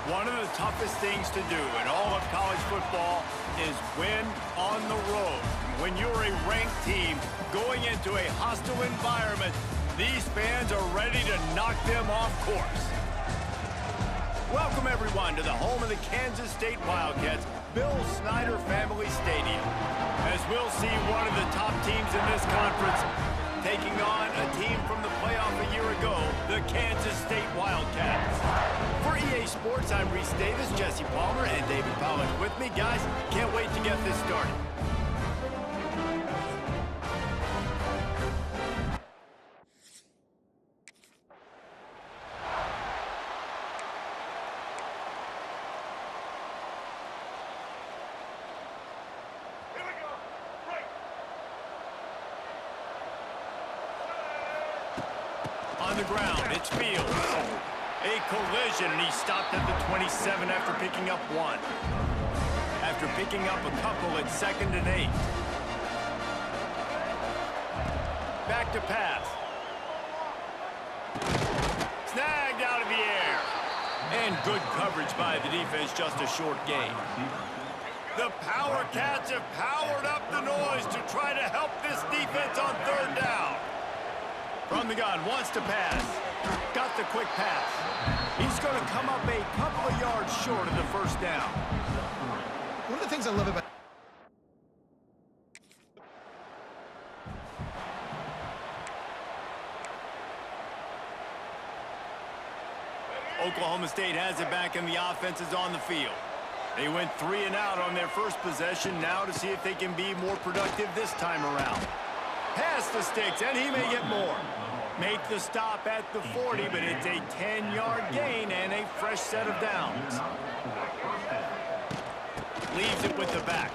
One of the toughest things to do in all of college football is win on the road. When you're a ranked team going into a hostile environment, these fans are ready to knock them off course. Welcome, everyone, to the home of the Kansas State Wildcats, Bill Snyder Family Stadium. As we'll see one of the top teams in this conference taking on a team from the playoff a year ago, the Kansas State Wildcats. For EA Sports, I'm Reese Davis, Jesse Palmer, and David Powell with me. Guys, can't wait to get this started. On the ground, it's Fields. A collision, and he stopped at the 27 after picking up one. After picking up a couple at 2nd and 8. Back to pass. Snagged out of the air. And good coverage by the defense, just a short gain. The Power Cats have powered up the noise to try to help this defense on 3rd down. From the gun, wants to pass. Got the quick pass. He's going to come up a couple of yards short of the 1st down. One of the things I love about Oklahoma State has it back, and the offense is on the field. They went 3 and out on their first possession, now to see if they can be more productive this time around. Pass the sticks, and he may get more. Make the stop at the 40, but it's a 10-yard gain and a fresh set of downs. Leaves it with the back.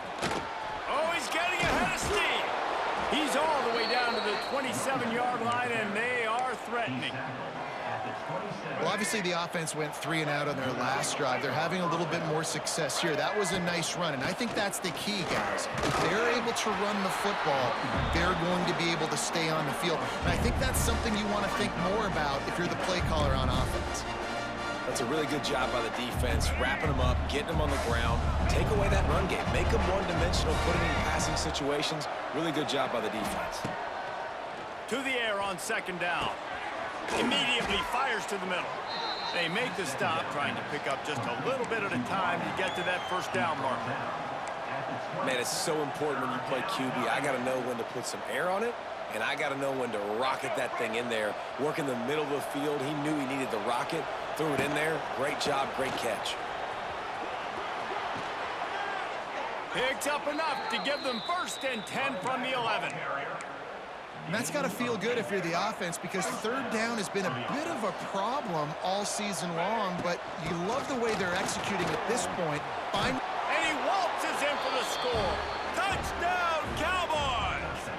Oh, he's getting ahead of steam. He's all the way down to the 27-yard line, and they are threatening. Well, obviously the offense went 3 and out on their last drive. They're having a little bit more success here. That was a nice run, and I think that's the key, guys. If they're able to run the football, they're going to be able to stay on the field. And I think that's something you want to think more about if you're the play caller on offense. That's a really good job by the defense, wrapping them up, getting them on the ground, take away that run game, make them one-dimensional, put them in passing situations. Really good job by the defense. To the air on 2nd down. Immediately fires to the middle. They make the stop, trying to pick up just a little bit at a time to get to that 1st down marker. Man, it's so important when you play QB. I got to know when to put some air on it, and I got to know when to rocket that thing in there. Work in the middle of the field. He knew he needed the rocket, threw it in there. Great job, great catch. Picks up enough to give them 1st and 10 from the 11. And that's got to feel good if you're the offense, because 3rd down has been a bit of a problem all season long, but you love the way they're executing at this point. And he waltzes in for the score. Touchdown, Cowboys!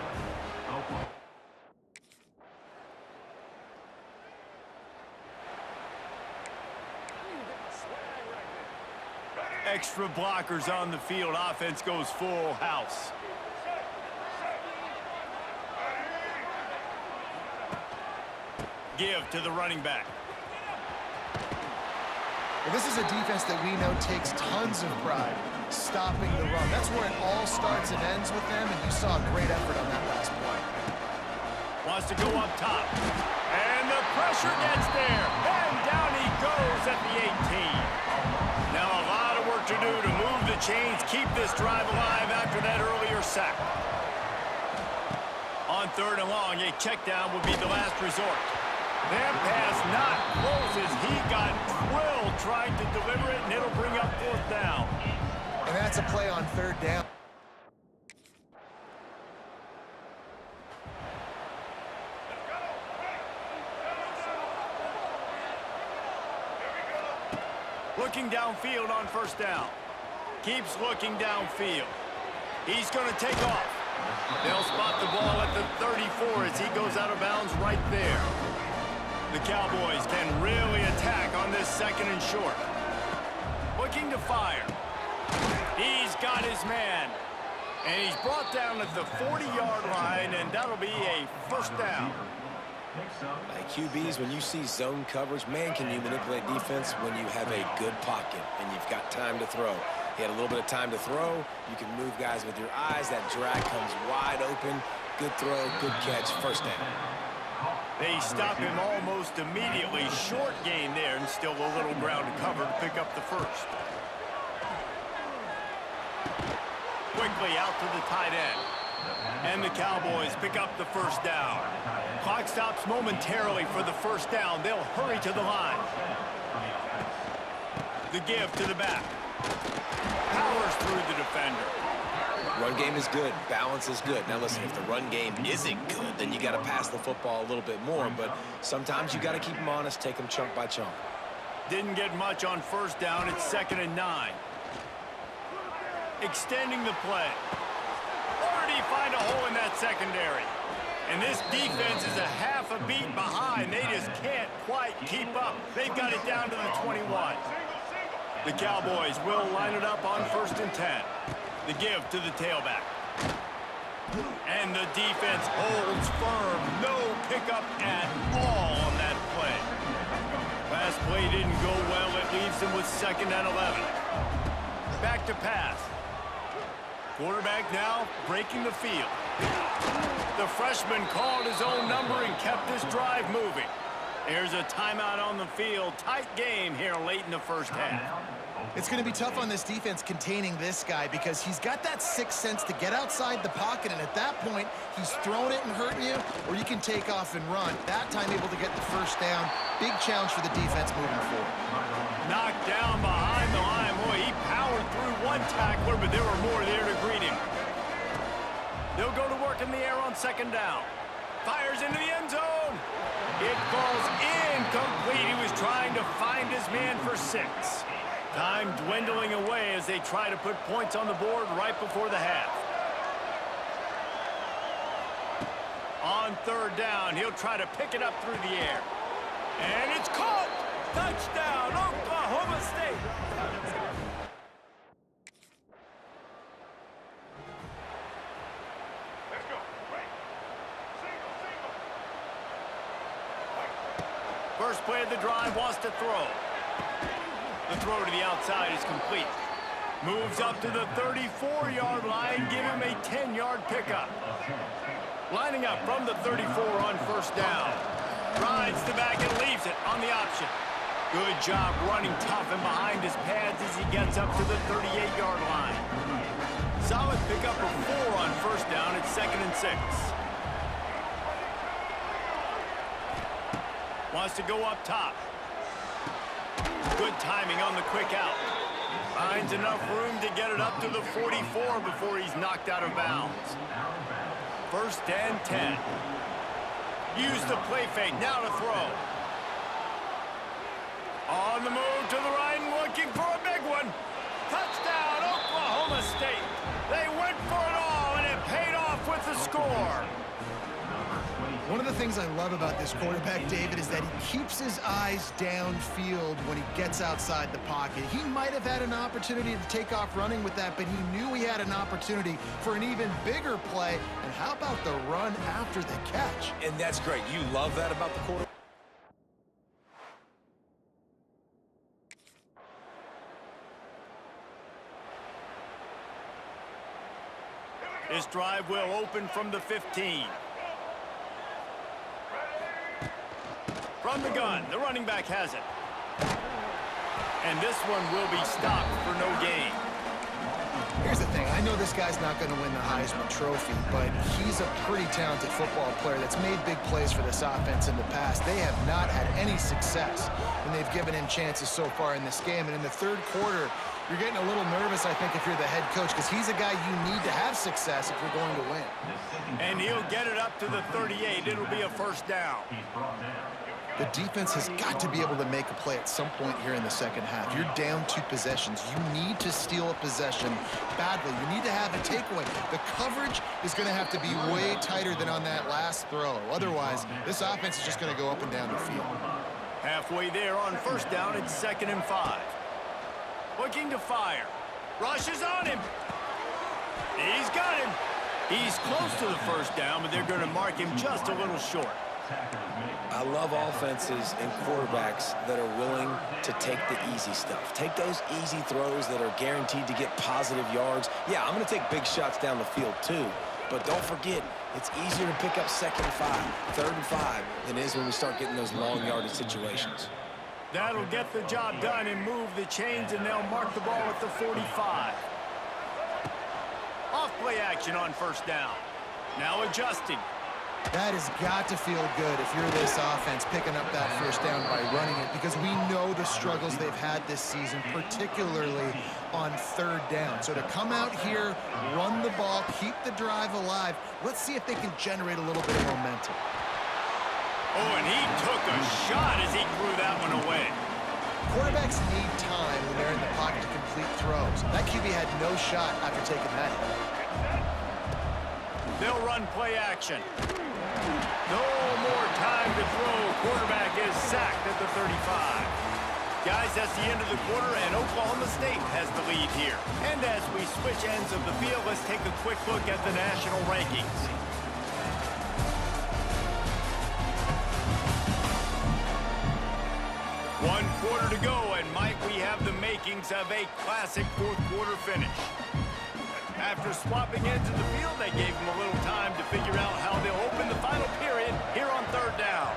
Extra blockers on the field. Offense goes full house. Give to the running back. Well, this is a defense that we know takes tons of pride stopping the run. That's where it all starts and ends with them, and you saw a great effort on that last play. Wants to go up top. And the pressure gets there. And down he goes at the 18. Now a lot of work to do to move the chains, keep this drive alive after that earlier sack. On 3rd and long, a check down would be the last resort. That pass not close as he got drilled trying to deliver it, and it'll bring up 4th down. And that's a play on 3rd down. Looking downfield on 1st down. Keeps looking downfield. He's going to take off. They'll spot the ball at the 34 as he goes out of bounds right there. The Cowboys can really attack on this 2nd and short. Looking to fire. He's got his man. And he's brought down at the 40-yard line, and that'll be a 1st down. Like QBs, when you see zone coverage, man, can you manipulate defense when you have a good pocket and you've got time to throw. He had a little bit of time to throw. You can move guys with your eyes. That drag comes wide open. Good throw, good catch, first down. They stop him almost immediately. Short gain there, and still a little ground to cover to pick up the first. Quickly out to the tight end. And the Cowboys pick up the first down. Clock stops momentarily for the first down. They'll hurry to the line. The give to the back. Powers through the defender. Run game is good. Balance is good. Now, listen, if the run game isn't good, then you got to pass the football a little bit more. But sometimes you got to keep them honest, take them chunk by chunk. Didn't get much on first down. It's 2nd and 9. Extending the play. Already find a hole in that secondary. And this defense is a half a beat behind. They just can't quite keep up. They've got it down to the 21. The Cowboys will line it up on 1st and 10. The give to the tailback. And the defense holds firm. No pickup at all on that play. Last play didn't go well. It leaves them with 2nd and 11. Back to pass. Quarterback now breaking the field. The freshman called his own number and kept this drive moving. There's a timeout on the field. Tight game here late in the first half. It's going to be tough on this defense containing this guy because he's got that sixth sense to get outside the pocket, and at that point, he's throwing it and hurting you, or you can take off and run. That time able to get the first down. Big challenge for the defense moving forward. Knocked down behind the line. Boy, he powered through one tackler, but there were more there to greet him. They'll go to work in the air on 2nd down. Fires into the end zone. It falls incomplete. He was trying to find his man for 6. Time dwindling away as they try to put points on the board right before the half. On 3rd down, he'll try to pick it up through the air. And it's caught! Touchdown, Oklahoma State! Let's go. First play of the drive wants to throw. The throw to the outside is complete. Moves up to the 34-yard line. Give him a 10-yard pickup. Lining up from the 34 on 1st down. Rides the back and leaves it on the option. Good job running tough and behind his pads as he gets up to the 38-yard line. Solid pickup of 4 on 1st down at 2nd and 6. Wants to go up top. Good timing on the quick out. Finds enough room to get it up to the 44 before he's knocked out of bounds. 1st and 10. Use the play fake. Now to throw. On the move to the right and looking for a big one. Touchdown, Oklahoma State. They went for it all, and it paid off with the score. One of the things I love about this quarterback, David, is that he keeps his eyes downfield when he gets outside the pocket. He might have had an opportunity to take off running with that, but he knew he had an opportunity for an even bigger play. And how about the run after the catch? And that's great. You love that about the quarterback. This drive will open from the 15. From the gun, the running back has it. And this one will be stopped for no gain. Here's the thing. I know this guy's not going to win the Heisman Trophy, but he's a pretty talented football player that's made big plays for this offense in the past. They have not had any success, and they've given him chances so far in this game. And in the 3rd quarter, you're getting a little nervous, I think, if you're the head coach, because he's a guy you need to have success if you're going to win. And he'll get it up to the 38. It'll be a 1st down. The defense has got to be able to make a play at some point here in the 2nd half. You're down 2 possessions. You need to steal a possession badly. You need to have a takeaway. The coverage is going to have to be way tighter than on that last throw. Otherwise, this offense is just going to go up and down the field. Halfway there on 1st down, it's 2nd and 5. Looking to fire. Rushes on him. He's got him. He's close to the 1st down, but they're going to mark him just a little short. I love offenses and quarterbacks that are willing to take the easy stuff. Take those easy throws that are guaranteed to get positive yards. Yeah, I'm going to take big shots down the field too. But don't forget, it's easier to pick up 2nd and 5, 3rd and 5 than it is when we start getting those long yardage situations. That'll get the job done and move the chains, and they'll mark the ball at the 45. Off play action on 1st down. Now adjusting. That has got to feel good if you're this offense picking up that 1st down by running it, because we know the struggles they've had this season, particularly on 3rd down. So to come out here, run the ball, keep the drive alive, let's see if they can generate a little bit of momentum. Oh, and he took a shot as he threw that one away. Quarterbacks need time when they're in the pocket to complete throws. That QB had no shot after taking that hit. They'll run play action. No more time to throw. Quarterback is sacked at the 35. Guys, that's the end of the quarter, and Oklahoma State has the lead here. And as we switch ends of the field, let's take a quick look at the national rankings. One quarter to go, and might we have the makings of a classic 4th quarter finish. After swapping ends of the field, they gave them a little time to figure out how they'll open the final period here on 3rd down.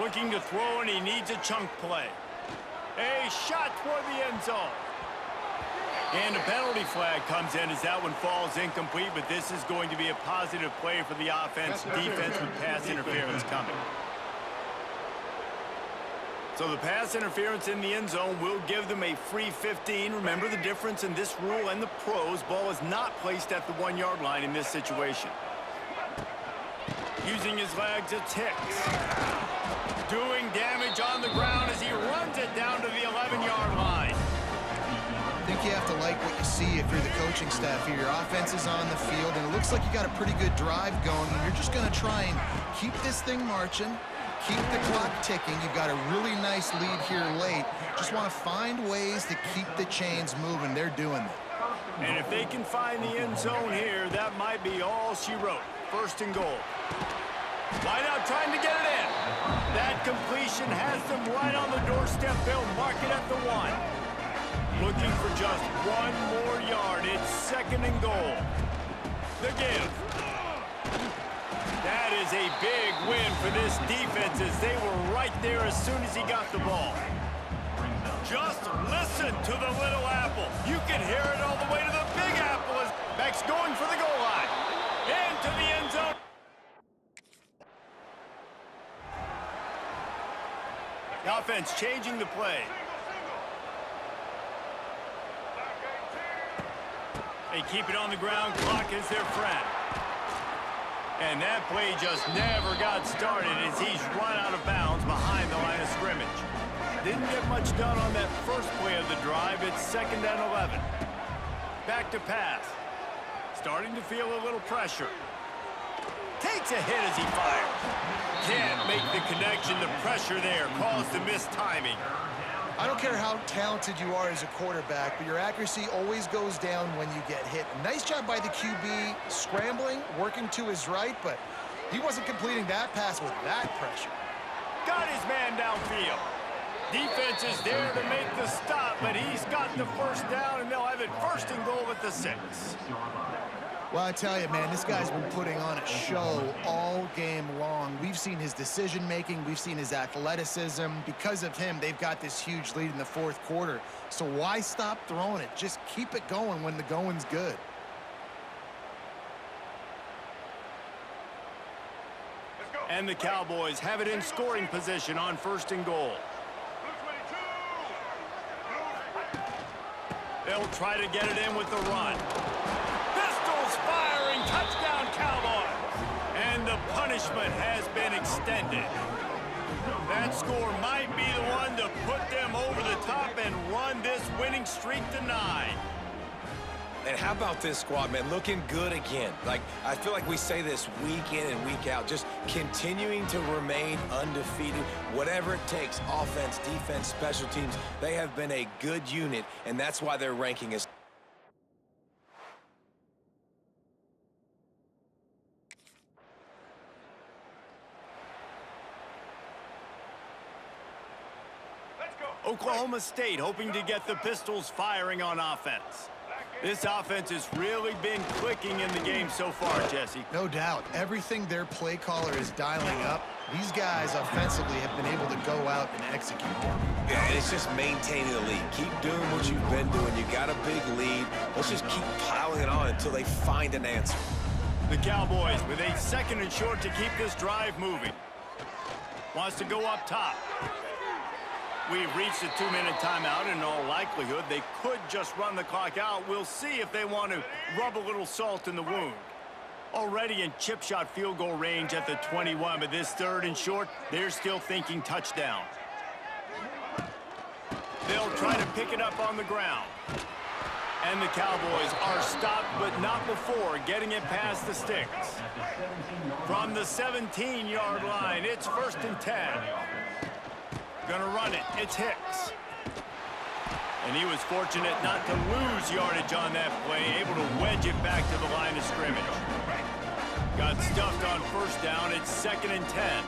Looking to throw, and he needs a chunk play. A shot toward the end zone. And a penalty flag comes in as that one falls incomplete, but this is going to be a positive play for the offense. Defense with pass interference coming. So the pass interference in the end zone will give them a free 15. Remember the difference in this rule and the pros. Ball is not placed at the 1-yard line in this situation. Using his legs, it's Hicks. Doing damage on the ground as he runs it down to the 11-yard line. I think you have to like what you see if you're the coaching staff here. Your offense is on the field, and it looks like you got a pretty good drive going, and you're just going to try and keep this thing marching. Keep the clock ticking. You've got a really nice lead here late. Just want to find ways to keep the chains moving. They're doing that. And if they can find the end zone here, that might be all she wrote. 1st and goal. Wide out trying to get it in. That completion has them right on the doorstep. They'll mark it at the 1. Looking for just 1 more yard. It's 2nd and goal. The give. That is a big win for this defense as they were right there as soon as he got the ball. Just listen to the little apple. You can hear it all the way to the big apple as Beck's going for the goal line. Into the end zone. The offense changing the play. They keep it on the ground. Clock is their friend. And that play just never got started as he's run out of bounds behind the line of scrimmage. Didn't get much done on that first play of the drive. It's 2nd and 11. Back to pass. Starting to feel a little pressure. Takes a hit as he fires. Can't make the connection. The pressure there caused the missed timing. I don't care how talented you are as a quarterback, but your accuracy always goes down when you get hit. Nice job by the QB scrambling, working to his right, but he wasn't completing that pass with that pressure. Got his man downfield. Defense is there to make the stop, but he's got the 1st down, and they'll have it 1st and goal at the 6. Well, I tell you, man, this guy's been putting on a show all game long. We've seen his decision-making. We've seen his athleticism. Because of him, they've got this huge lead in the 4th quarter. So why stop throwing it? Just keep it going when the going's good. And the Cowboys have it in scoring position on 1st and goal. They'll try to get it in with the run. Pistols firing, touchdown Cowboys. And the punishment has been extended. That score might be the one to put them over the top and run this winning streak to 9. And how about this squad, man? Looking good again. Like, I feel like we say this week in and week out, just continuing to remain undefeated. Whatever it takes, offense, defense, special teams, they have been a good unit, and that's why their ranking is Oklahoma State hoping to get the Pistols firing on offense. This offense has really been clicking in the game so far, Jesse. No doubt. Everything their play caller is dialing up, these guys offensively have been able to go out and execute. Yeah, and it's just maintaining the lead. Keep doing what you've been doing. You got a big lead. Let's just keep piling it on until they find an answer. The Cowboys with a 2nd and short to keep this drive moving. Wants to go up top. We've reached a 2-minute timeout, and in all likelihood, they could just run the clock out. We'll see if they want to rub a little salt in the wound. Already in chip shot field goal range at the 21, but this 3rd and short, they're still thinking touchdown. They'll try to pick it up on the ground. And the Cowboys are stopped, but not before getting it past the sticks. From the 17-yard line, it's 1st and 10. Gonna run it. It's Hicks. And he was fortunate not to lose yardage on that play, able to wedge it back to the line of scrimmage. Got stuffed on 1st down. It's 2nd and 10.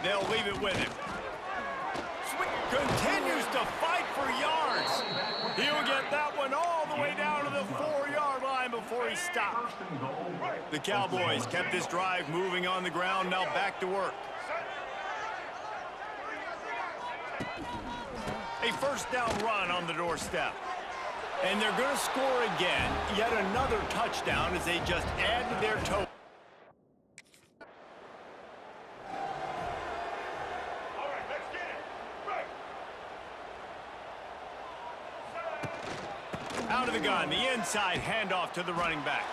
They'll leave it with him. Continues to fight for yards. He'll get that one all the way down to the 4-yard line before he stopped. The Cowboys kept this drive moving on the ground, now back to work. A 1st down run on the doorstep. And they're going to score again. Yet another touchdown as they just add to their total. Out of the gun, the inside handoff to the running back.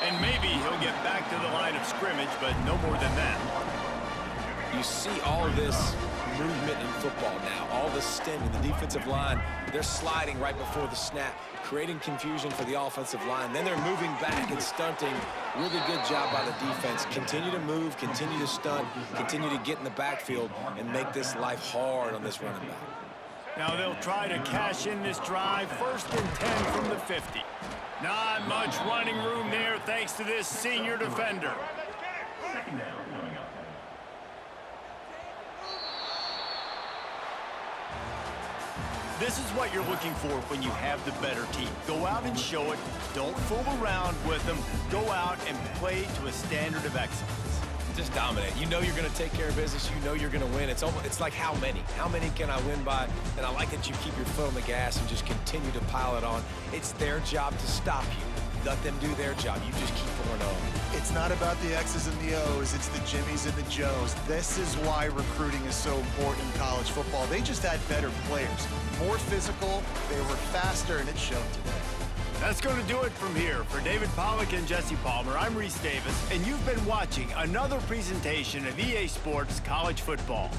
And maybe he'll get back to the line of scrimmage, but no more than that. You see all of this movement in football now, all the stemming, the defensive line, they're sliding right before the snap, creating confusion for the offensive line. Then they're moving back and stunting. Really good job by the defense. Continue to move, continue to stunt, continue to get in the backfield and make this life hard on this running back. Now they'll try to cash in this drive. 1st and 10 from the 50. Not much running room there thanks to this senior defender. This is what you're looking for when you have the better team. Go out and show it. Don't fool around with them. Go out and play to a standard of excellence. Just dominate. You know you're going to take care of business. You know you're going to win. It's like how many? How many can I win by? And I like that you keep your foot on the gas and just continue to pile it on. It's their job to stop you. Let them do their job. You just keep pouring on. It's not about the X's and the O's. It's the Jimmies and the Joes. This is why recruiting is so important in college football. They just had better players. More physical, they were faster, and it showed today. That's going to do it from here. For David Pollack and Jesse Palmer, I'm Reese Davis, and you've been watching another presentation of EA Sports College Football.